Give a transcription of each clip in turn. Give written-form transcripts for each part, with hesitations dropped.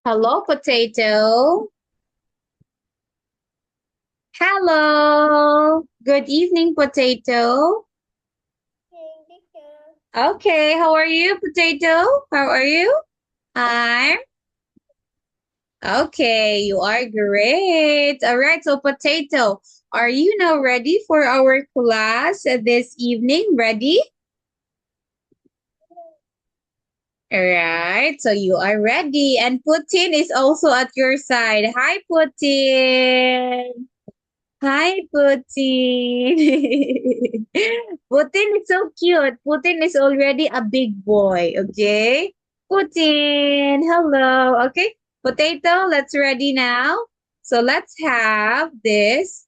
Hello, potato. Hello. Good evening, potato. Okay, how are you, potato? How are you? I'm okay. You are great. All right, so potato, are you now ready for our class this evening? Ready? All right, so you are ready. And Putin is also at your side. Hi, Putin. Hi, Putin. Putin is so cute. Putin is already a big boy, okay? Putin, hello. Okay, potato, let's ready now. So let's have this.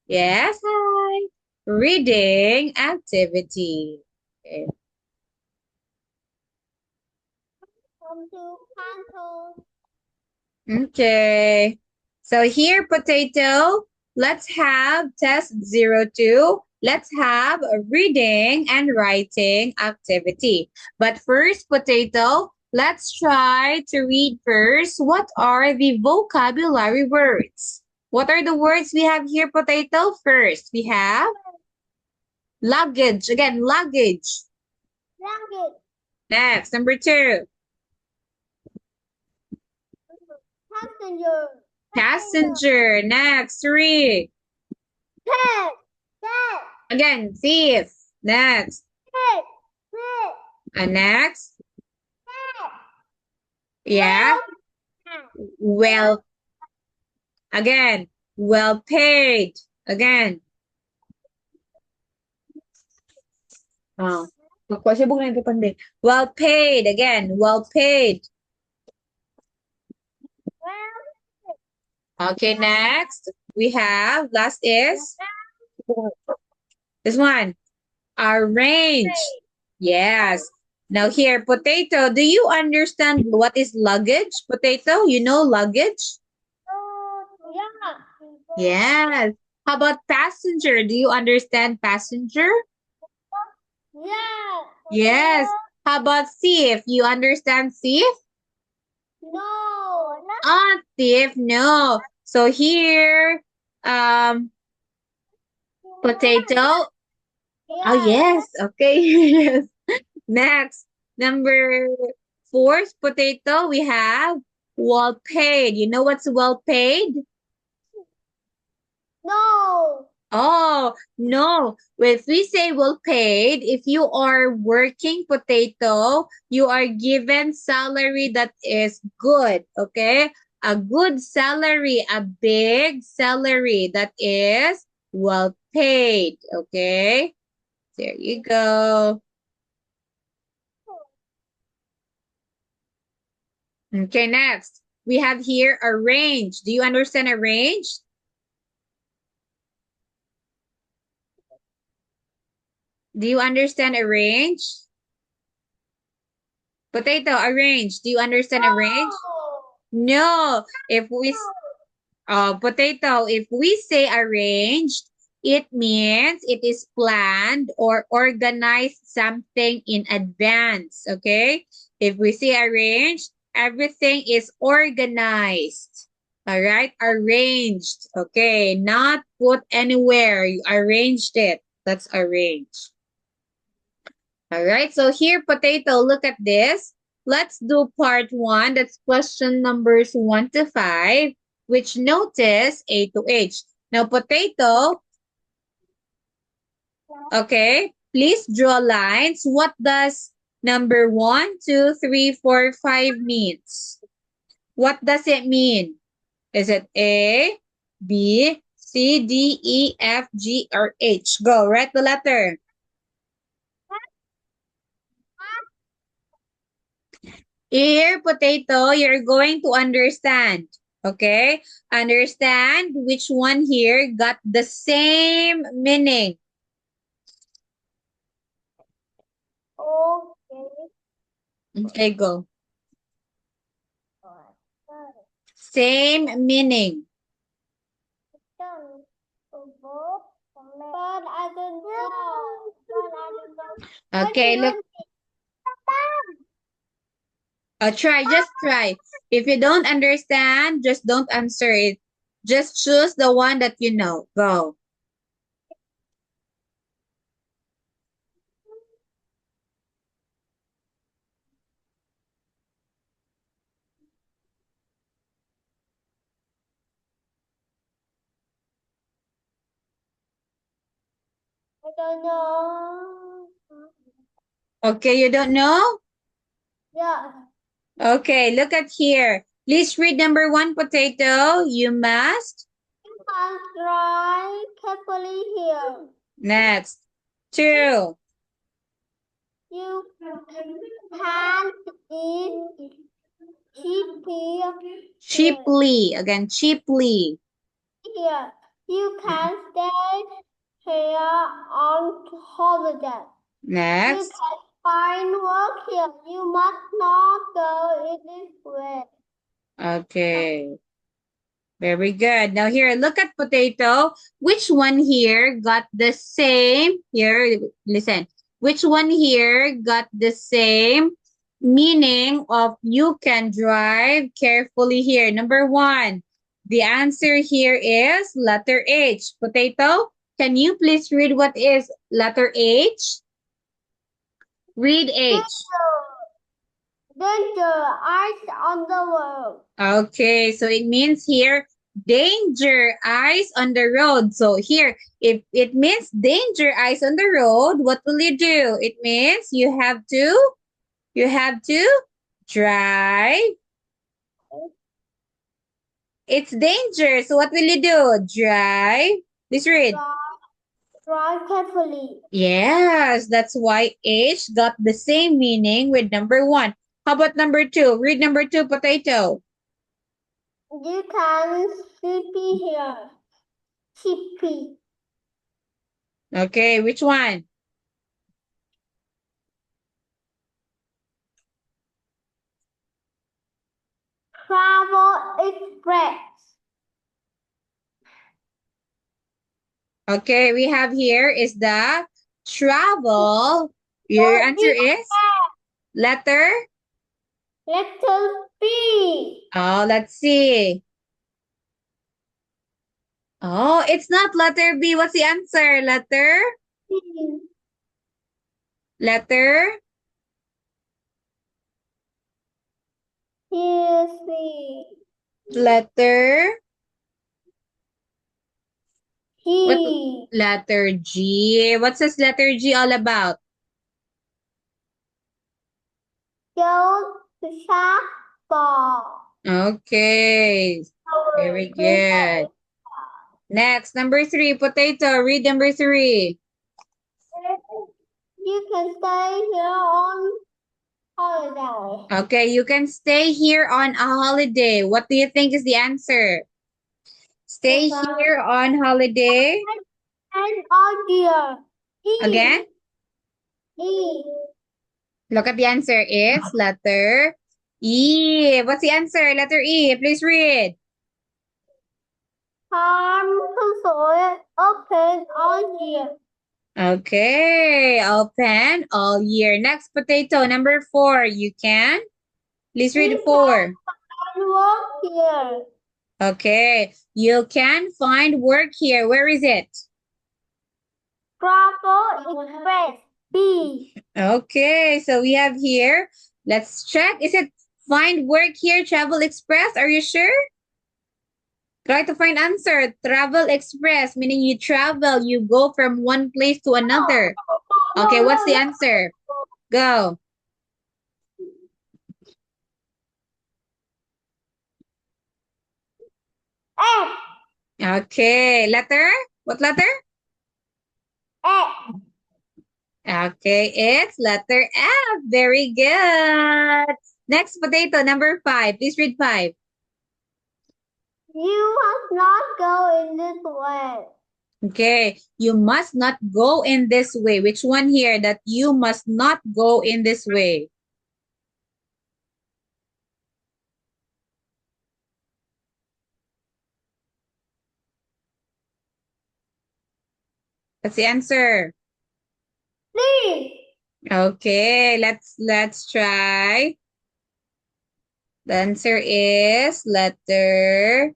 Yes, hi. Reading activity. Okay. Okay. So here, potato, let's have test 02. Let's have a reading and writing activity. But first, potato, let's try to read first. What are the vocabulary words? What are the words we have here, potato? First, we have luggage. Again, luggage. Next, number 2. Passenger. Next, 3. Again, thief. Next. And next. Yeah. Well, again. Well paid. Again. Oh. Well paid. Again. Well paid. Okay, next. We have, last is this one. Arrange. Yes. Now here, potato, do you understand what is luggage? Potato, you know luggage? Yes. How about passenger? Do you understand passenger? Yes. How about thief? You understand thief? Ah, thief, no. So here, um, potato. Oh, yes. Okay. Yes. Next, number 4, potato, we have well paid. You know what's well paid? Oh, no. If we say well paid, if you are working, potato, you are given salary that is good, okay? A good salary, a big salary that is well paid, okay? There you go. Okay, next. We have here arrange. Do you understand arrange? Do you understand arrange? Potato, arrange. Do you understand arrange? No. If we potato, if we say arranged, it means it is planned or organized something in advance, okay? If we say arranged, everything is organized. All right, arranged. Okay, not put anywhere. You arranged it. That's arranged. All right, so here, potato, look at this. Let's do part 1. That's question numbers 1 to 5, which notice A to H. Now, potato, okay, please draw lines. What does number 1, 2, 3, 4, 5 means? What does it mean? Is it A, B, C, D, E, F, G, or H? Go, write the letter. Here, potato, you're going to understand. Okay? Understand which one here got the same meaning. Okay, go. Same meaning. Okay, look. Try, just try. If you don't understand, just don't answer it. Just choose the one that you know. Go. I don't know. Okay, you don't know? Yeah. Okay, look at here. Please read number 1, potato. You must. You must try carefully here. Next. 2. You can't eat cheaply here. Cheaply. Again, cheaply. Here. You can stay here on holiday. You Next. can find work here. You must not go in this way. Okay. Very good. Now here, look at potato. Which one here got the same? Here, listen. Which one here got the same meaning of you can drive carefully here? Number 1. The answer here is letter H. Potato, can you please read what is letter H? Read H. Danger, eyes on the road. Okay, so it means here danger, eyes on the road. So here, if it means danger, eyes on the road, what will you do? It means you have to drive. It's danger. So what will you do? Drive. Please read. Drive carefully. Yes, that's why H got the same meaning with number 1. How about number 2? Read number 2, potato. You can sleepy here. Chippy. Okay, which one? Travel Express. Okay, we have here is the travel. Your Don't answer be is letter. Letter B. Oh, let's see. Oh, it's not letter B. What's the answer? Letter, Here's me. letter. What? He. Letter G. What's this letter G all about? Go to shop ball. Okay, very good. Next, number 3, potato. Read number 3. You can stay here on holiday. Okay, you can stay here on a holiday. What do you think is the answer? Stay here on holiday. And all dear. Again, E. look at the answer. It's letter E. What's the answer? Letter E. Please read. Farm console open all year. Okay, open all year. Next, potato. Number 4. You can. Please read You 4. can work here. Okay, you can find work here. Where is it? Travel Express. B. Okay, so we have here. Let's check. Is it find work here, Travel Express? Are you sure? Try to find answer. Travel Express, meaning you travel, you go from one place to another. Okay, what's the answer? Go. F. Okay, letter? What letter? F. Okay, it's letter F. Very good. Next, potato, number 5. Please read 5. You must not go in this way. Okay, you must not go in this way. Which one here that you must not go in this way? That's the answer. C. Okay, let's try. The answer is letter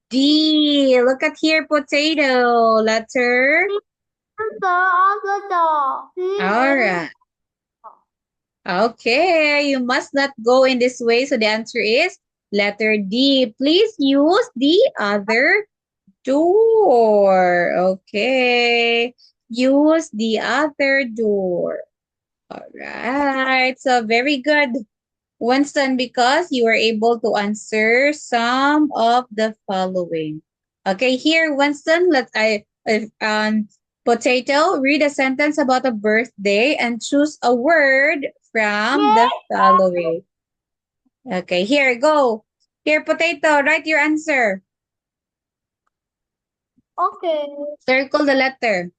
D. Look at here, potato. Letter. Answer of the door. All right. Okay, you must not go in this way. So the answer is letter D. Please use the other door. Okay. Use the other door. All right. So very good, Winston, because you were able to answer some of the following. Okay, here, Winston, potato, read a sentence about a birthday and choose a word from the following. Okay, here, go. Here, potato, write your answer. Okay. Circle the letter.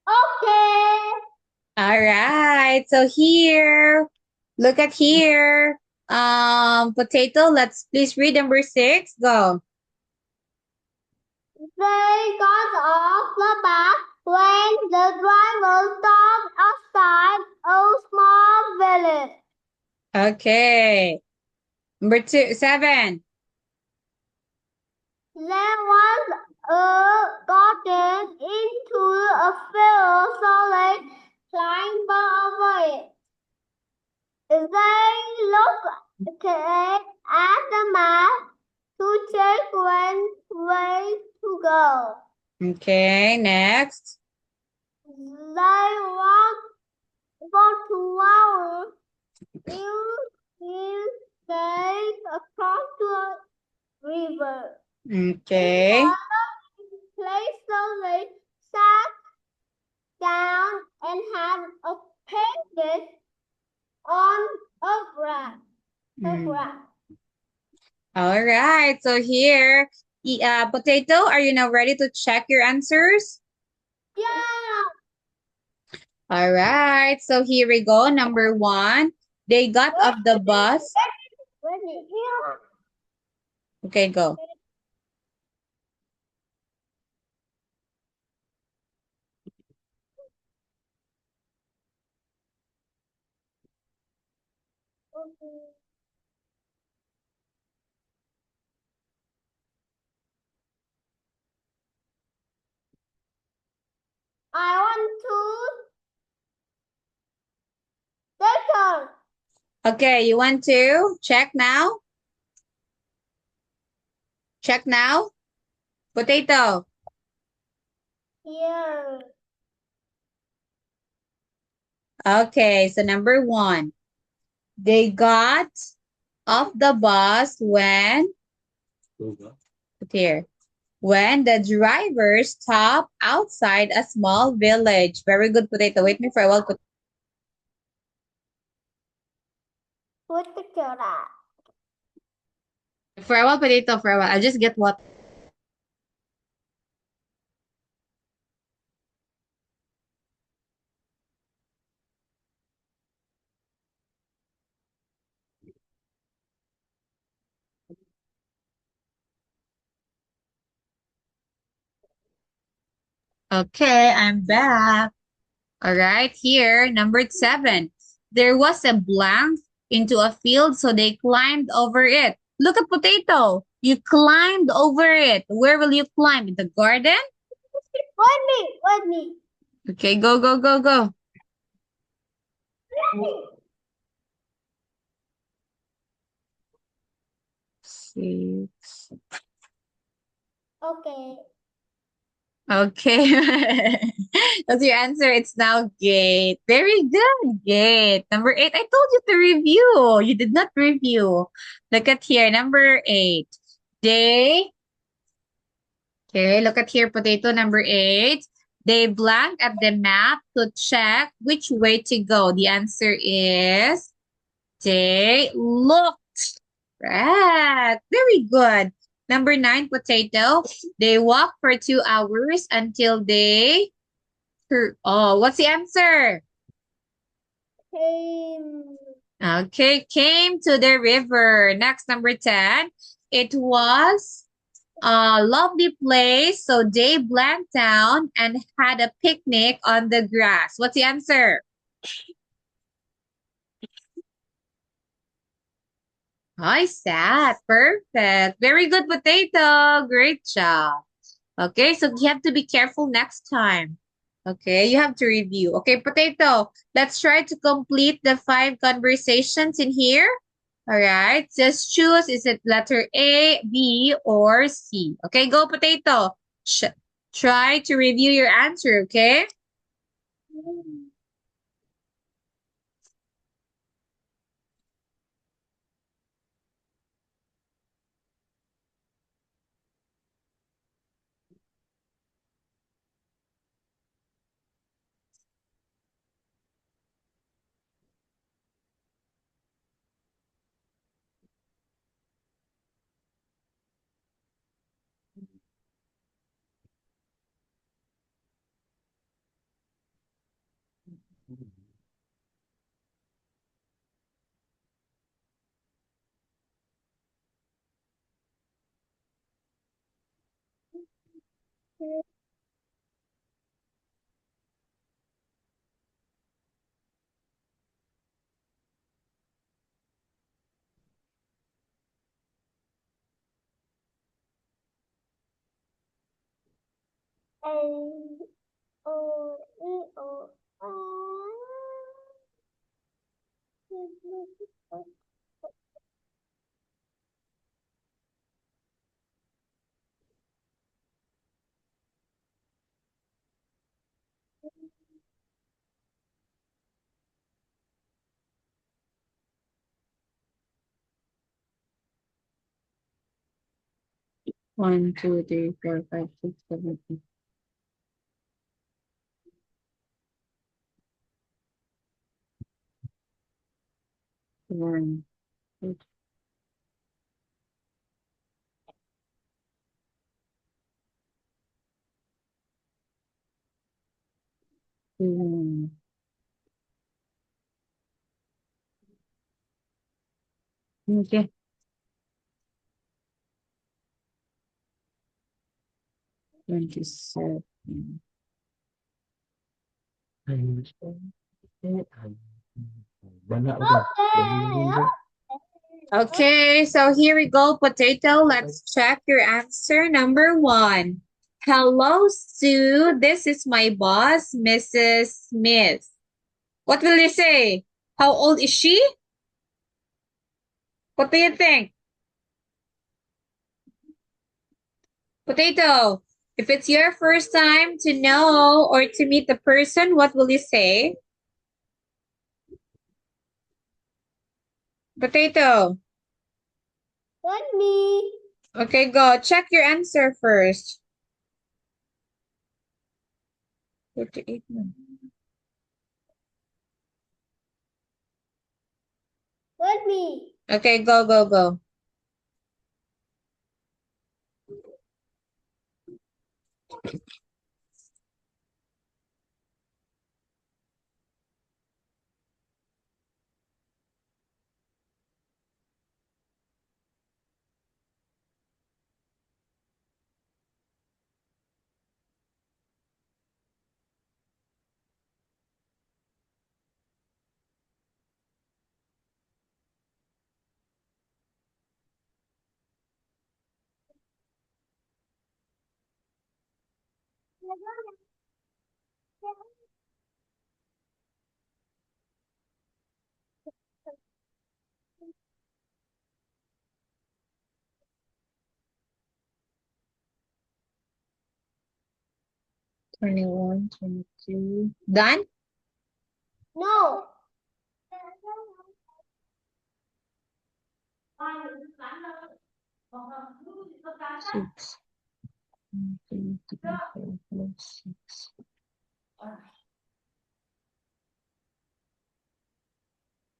Okay. All right, so here, look at here. Potato, let's please read number 6. Go. They got off the bus when the driver stopped outside a small village. Okay. Number 7. There was a garden into a field, so they climbed over it. They looked at the map to check when way to go. Okay, next. They walked for 2 hours. You stayed across the river. Okay. Place so they sat down and had a picnic on a grass. All right, so here, Potato, are you now ready to check your answers? Yeah. All right, so here we go. Number 1, they got off the bus. Yeah. Okay, go. I want to take Okay, you want to check now? Check now? Potato. here. Okay, so number 1, they got off the bus when, here, when the driver stopped outside a small village. Very good, Potato. Wait me for a while. Put the that. For a while, Potato, for a while. I'll just get what. Okay, I'm back. All right, here, number 7. There was a blank into a field, so they climbed over it. Look at potato. You climbed over it. Where will you climb? In the garden? What me? Okay, go, go, go, go. 6. Okay. Okay. That's your answer. It's now gate. Very good. Gate. Number 8. I told you to review. You did not review. Look at here. Number 8. They. Okay, look at here. Potato number 8. They blank at the map to check which way to go. The answer is they looked. Right. Very good. Number 9, potato. They walked for 2 hours until they. Oh, what's the answer? Came. Okay, came to the river. Next, number 10. It was a lovely place, so they blanked down and had a picnic on the grass. What's the answer? I sat. Perfect. Very good, potato. Great job. Okay, so you have to be careful next time. Okay, you have to review. Okay, potato, let's try to complete the 5 conversations in here. All right, just choose, is it letter A, B, or C? Okay, go, potato. Try to review your answer, okay? 1, 2, 3, 4, 5, 6, 7, 8, 1, 2, 3. Okay. 27. Okay, so here we go, potato. Let's check your answer. Number 1. Hello, Sue. This is my boss, Mrs. Smith. What will you say? How old is she? What do you think? Potato, if it's your first time to know or to meet the person, what will you say? Potato. What me? Okay, go. Check your answer first. 48 minutes. What me? Okay, go, go, go. 21, 22. Done? No. 6. 1, 2, 3, 4, 5, 6.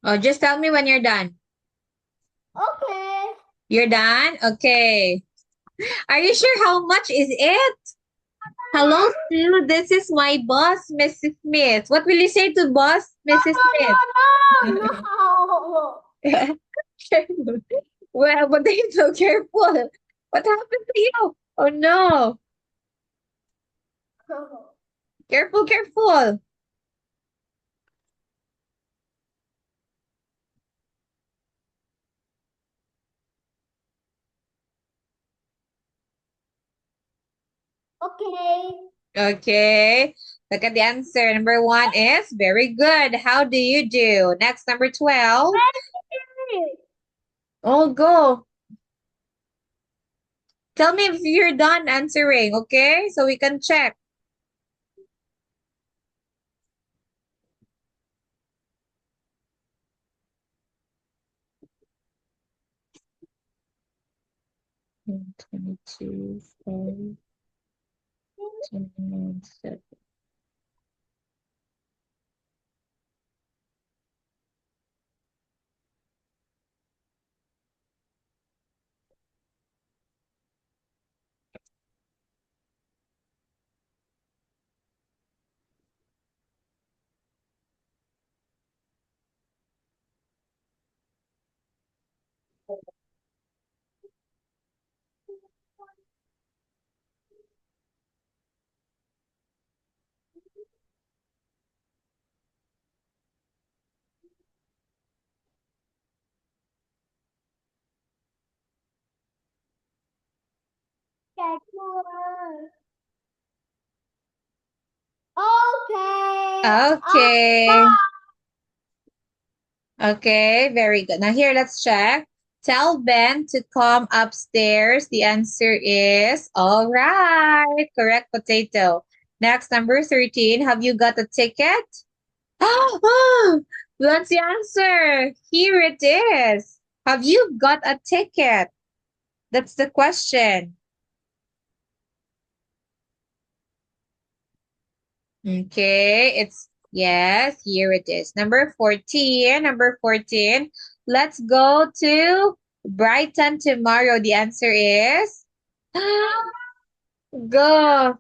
Oh, just tell me when you're done. Okay. You're done? Okay. Are you sure how much is it? Hello, Sue. This is my boss, Mrs. Smith. What will you say to boss, Mrs. Smith? No. Well, but they so careful. What happened to you? Oh no. Careful, careful. Okay. Okay. Look at the answer. Number 1 is very good. How do you do? Next, number 12. Oh, go. Tell me if you're done answering, okay? So we can check. Hmm, 22, 5, 29, 7. Okay. Okay. Okay, very good. Now here, let's check. Tell Ben to come upstairs. The answer is all right. Correct, potato. Next, number 13. Have you got a ticket? Oh, that's the answer. Here it is. Have you got a ticket? That's the question. Okay, it's yes, here it is. Number 14. Number 14. Let's go to Brighton tomorrow. The answer is go.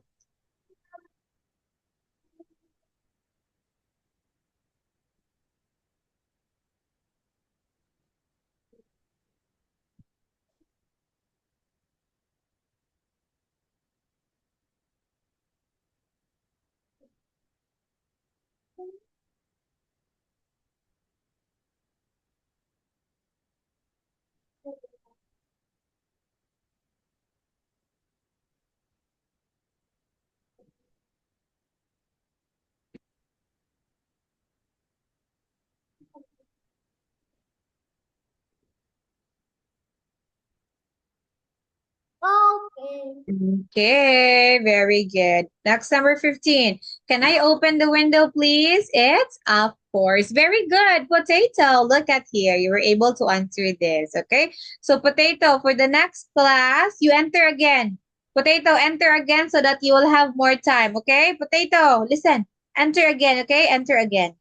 Okay. Okay, very good. Next, number 15. Can I open the window, please? It's of course. Very good. Potato, look at here. You were able to answer this, okay? So, Potato, for the next class, you enter again. Potato, enter again so that you will have more time, okay? Potato, listen. Enter again, okay? Enter again.